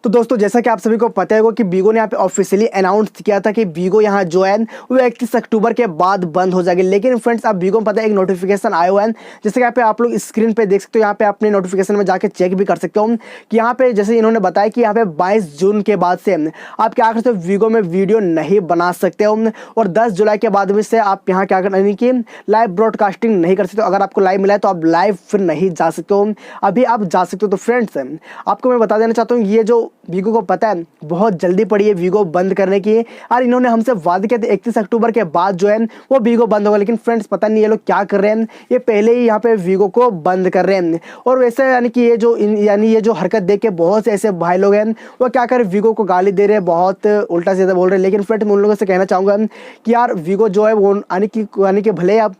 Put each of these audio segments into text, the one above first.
तो दोस्तों जैसा कि आप सभी को पता होगा कि वीगो ने यहाँ पे ऑफिशियली अनाउंस किया था कि वीगो यहाँ जो है वो 31 अक्टूबर के बाद बंद हो जाएगी। लेकिन फ्रेंड्स अब वीगो में पता है एक नोटिफिकेशन आया हुआ है, जैसे कि यहाँ पे आप लोग स्क्रीन पे देख सकते हो, यहाँ पे अपने नोटिफिकेशन में जाके चेक भी कर सकते हो कि यहाँ पे जैसे इन्होंने बताया कि यहाँ पे 22 जून के बाद से आप क्या कर सकते हो, वीगो में वीडियो नहीं बना सकते हो और 10 जुलाई के बाद से आप यहाँ क्या करना कि लाइव ब्रॉडकास्टिंग नहीं कर सकते हो। अगर आपको लाइव मिला है तो आप लाइव फिर नहीं जा सकते हो, अभी आप जा सकते हो। तो फ्रेंड्स आपको मैं बता देना चाहता हूँ ये जो वीगो को पता है बहुत जल्दी पड़ी है वीगो बंद करने की, और इन्होंने हमसे वादा किया था 31 अक्टूबर के बाद जो है वो वीगो बंद होगा। लेकिन फ्रेंड्स पता नहीं ये लोग क्या कर रहे हैं, ये पहले ही यहाँ पे वीगो को बंद कर रहे हैं। और वैसे यानी कि ये जो हरकत देख के बहुत से ऐसे भाई लोग हैं वो क्या कर वीगो को गाली दे रहे हैं, बहुत उल्टा सीधा बोल रहे हैं। लेकिन फ्रेंड्स मैं उन लोगों से कहना चाहूँगा कि यार वीगो जो है वो यानी कि भले आप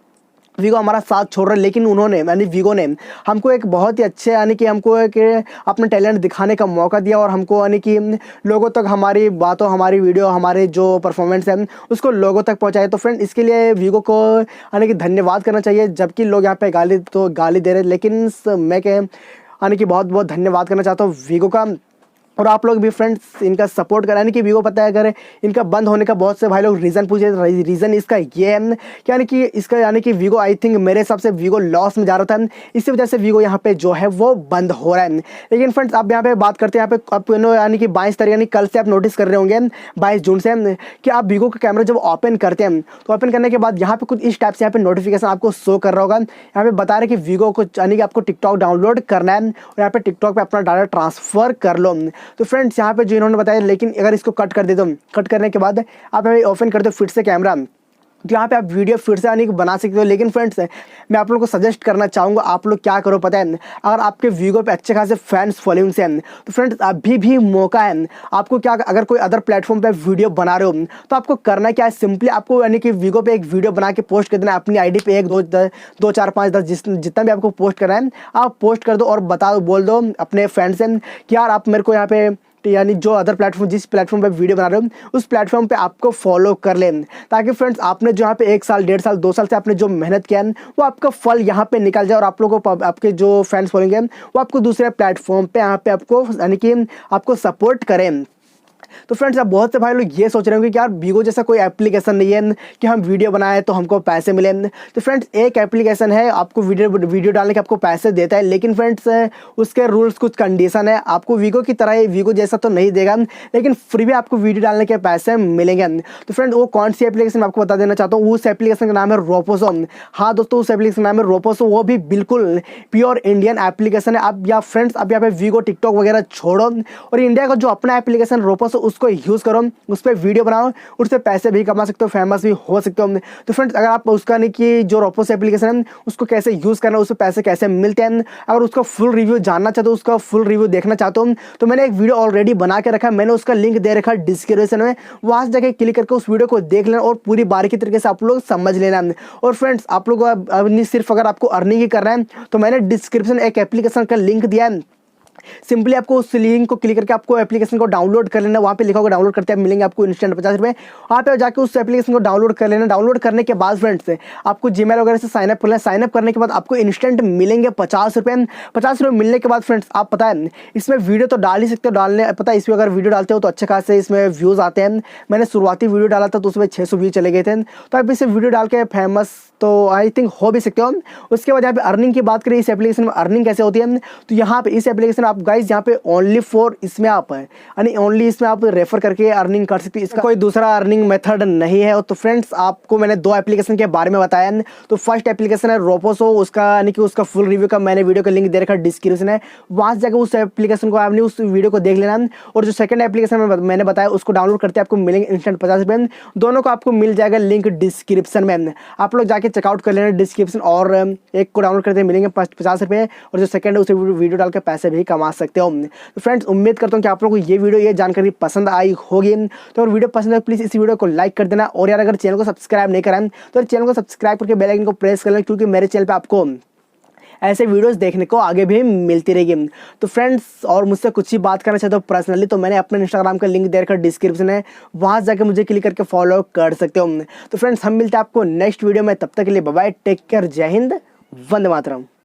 वीगो हमारा साथ छोड़ रहा है, लेकिन उन्होंने यानी वीगो ने हमको एक बहुत ही अच्छे यानी कि हमको एक अपना टैलेंट दिखाने का मौका दिया और हमको यानी कि लोगों तक हमारी बातों, हमारी वीडियो, हमारे जो परफॉर्मेंस है उसको लोगों तक पहुंचाए। तो फ्रेंड इसके लिए वीगो को यानी कि धन्यवाद करना चाहिए, जबकि लोग यहाँ पे गाली दे रहे हैं। लेकिन मैं यानी कि बहुत बहुत धन्यवाद करना चाहता हूँ वीगो का। और आप लोग भी फ्रेंड्स इनका सपोर्ट करें। यानी कि वीगो पता है अगर इनका बंद होने का बहुत से भाई लोग रीज़न पूछे, रीज़न इसका ये है कि यानी कि इसका यानी कि वीगो आई थिंक मेरे हिसाब से वीगो लॉस में जा रहा था, इसी वजह से वीगो यहाँ पे जो है वो बंद हो रहा है। लेकिन फ्रेंड्स आप यहाँ पे बात करते हैं, यहाँ पे आप यानी कि 22 तारीख यानी कल से आप नोटिस कर रहे होंगे 22 जून से कि आप वीगो का कैमरा जब ओपन करते हैं तो ओपन करने के बाद यहाँ पे कुछ इस टाइप से यहाँ पे नोटिफिकेशन आपको शो कर रहा होगा। यहाँ पे बता रहे कि वीगो को यानी कि आपको टिकटॉक डाउनलोड करना है और यहाँ पे टिकटॉक पे अपना डाटा ट्रांसफर कर लो। तो फ्रेंड्स यहाँ पे जो इन्होंने बताया, लेकिन अगर इसको कट कर दे दो, कट करने के बाद आप ओपन कर दो फिर से कैमरा, तो यहाँ पे आप वीडियो फिर से यानी कि बना सकते हो। लेकिन फ्रेंड्स मैं आप लोगों को सजेस्ट करना चाहूँगा, आप लोग क्या करो पता है, अगर आपके वीगो पे अच्छे खासे फैंस फॉलोइंग्स हैं तो फ्रेंड्स अभी भी मौका है आपको। क्या अगर कोई अदर प्लेटफॉर्म पे वीडियो बना रहे हो तो आपको करना क्या है, सिंपली आपको यानी कि वीगो पे एक वीडियो बना के पोस्ट कर देना अपनी आईडी पे, 1 2 4 5 10 जितना भी आपको पोस्ट करना है आप पोस्ट कर दो और बोल दो अपने फ्रेंड्स से कि यार आप मेरे को यहाँ पे यानी जो अदर प्लेटफॉर्म, जिस प्लेटफॉर्म पे वीडियो बना रहे हो उस प्लेटफॉर्म पे आपको फॉलो कर लें, ताकि फ्रेंड्स आपने जो यहाँ पे 1 साल 1.5 साल 2 साल से आपने जो मेहनत किया है वो आपका फल यहाँ पे निकल जाए और आप लोगों को आपके जो फैंस फॉलोइंग है वो आपको दूसरे प्लेटफॉर्म पे यहाँ पे आपको यानी कि आपको सपोर्ट करें। तो फ्रेंड्स अब बहुत से भाई लोग ये सोच रहे होंगे कि यार वीगो जैसा कोई एप्लीकेशन नहीं है कि हम वीडियो बनाए तो हमको पैसे मिले। तो फ्रेंड्स एक एप्लीकेशन है आपको वीडियो डालने के आपको पैसे देता है, लेकिन फ्रेंड्स उसके रूल्स कुछ कंडीशन है। आपको वीगो की तरह वीगो जैसा तो नहीं देगा, लेकिन फिर भी आपको वीडियो डालने के पैसे मिलेंगे। तो फ्रेंड्स वो कौन सी एप्लीकेशन आपको बता देना चाहता हूँ, उस एप्लीकेशन का नाम है रोपोसो। हाँ दोस्तों उस एप्लीकेशन का नाम है रोपोसो, वो भी बिल्कुल प्योर इंडियन एप्लीकेशन है। अब या फ्रेंड्स अब यहाँ पे वीगो टिकटॉक वगैरह छोड़ो और इंडिया का जो अपना एप्लीकेशन रोपोसो उसको यूज़ करो, उस पर वीडियो बनाओ, उससे पैसे भी कमा सकते हो, फेमस भी हो सकते हो। तो फ्रेंड्स अगर आप उसका नहीं कि जो रोपोसो एप्लीकेशन है उसको कैसे यूज़ करना है, उससे पैसे कैसे मिलते हैं, अगर उसका फुल रिव्यू जानना चाहते हो, उसका फुल रिव्यू देखना चाहते हो तो मैंने एक वीडियो ऑलरेडी बना के रखा है, मैंने उसका लिंक दे रखा है डिस्क्रिप्शन में, वहाँ से जाकर क्लिक करके उस वीडियो को देख लेना और पूरी बारीकी तरीके से आप लोग समझ लेना। और फ्रेंड्स आप लोग अब सिर्फ अगर आपको अर्निंग ही करना है तो मैंने डिस्क्रिप्शन एक एप्लीकेशन का लिंक दिया है, सिंपली आपको उस लिंक को क्लिक करके आपको एप्लीकेशन को डाउनलोड कर लेना। वहाँ पे लिखा होगा डाउनलोड करते हैं मिलेंगे आपको इंस्टेंट 50 रुपये। वहाँ पे जाके उस एप्लीकेशन को डाउनलोड कर लेना। डाउनलोड करने के बाद फ्रेंड्स आपको जीमेल वगैरह से साइनअप कर लेना। साइनअप करने के बाद आपको इंस्टेंट मिलेंगे 50 रुपये। 50 रुपये मिलने के बाद फ्रेंड्स आप पता है इसमें वीडियो तो डाल ही सकते हो, डालने पता है इसमें अगर वीडियो डालते हो तो अच्छे खासे इसमें व्यूज़ आते हैं। मैंने शुरुआती वीडियो डाला था तो उसमें 600 व्यूज चले गए थे, तो आप इसे वीडियो डाल के फेमस तो आई थिंक हो भी सकते हो। उसके बाद यहाँ पे अर्निंग की बात करें, इस एप्लीकेशन में अर्निंग कैसे होती है, तो यहाँ पे इस एप्लीकेशन आप गाइज यहाँ पे ओनली फॉर इसमें आप है यानी ओनली इसमें आप रेफर करके अर्निंग कर सकते हो, इसका कोई दूसरा अर्निंग मेथड नहीं है। तो फ्रेंड्स आपको मैंने 2 एप्लीकेशन के बारे में बताया। तो फर्स्ट एप्लीकेशन है रोपोसो, उसका यानी कि उसका फुल रिव्यू का मैंने वीडियो का लिंक दे रखा डिस्क्रिप्शन है, वहाँ से जाकर उस एप्लीकेशन को आपने उस वीडियो को देख लेना। और जो सेकंड एप्लीकेशन मैंने बताया उसको डाउनलोड करते आपको मिलेंगे इंस्टेंट 50 रुपये। दोनों को आपको मिल जाएगा लिंक डिस्क्रिप्शन में, आप लोग जाके चेकआउट कर लेना डिस्क्रिप्शन। और एक को डाउनलोड करते मिलेंगे 50 रुपये और जो सेकंड है उसे वीडियो डाल के पैसे भी कमा सकते हो। तो फ्रेंड्स उम्मीद करता हूँ कि आप लोगों को ये वीडियो, ये जानकारी पसंद आई होगी। तो अगर वीडियो पसंद है प्लीज़ इस वीडियो को लाइक कर देना। और यार अगर चैनल को सब्सक्राइब नहीं कराएं तो चैनल को सब्सक्राइब करके बेल आइकन को प्रेस कर लें, क्योंकि मेरे चैनल पे आपको ऐसे वीडियोस देखने को आगे भी मिलती रहेगी। तो फ्रेंड्स और मुझसे कुछ ही बात करना चाहते हो पर्सनली तो मैंने अपने इंस्टाग्राम का लिंक दे रखा डिस्क्रिप्शन है, वहाँ जाकर मुझे क्लिक करके फॉलो कर सकते हो। तो फ्रेंड्स हम मिलते हैं आपको नेक्स्ट वीडियो में, तब तक के लिए बाय बाय, टेक केयर, जय हिंद, वंदे मातरम।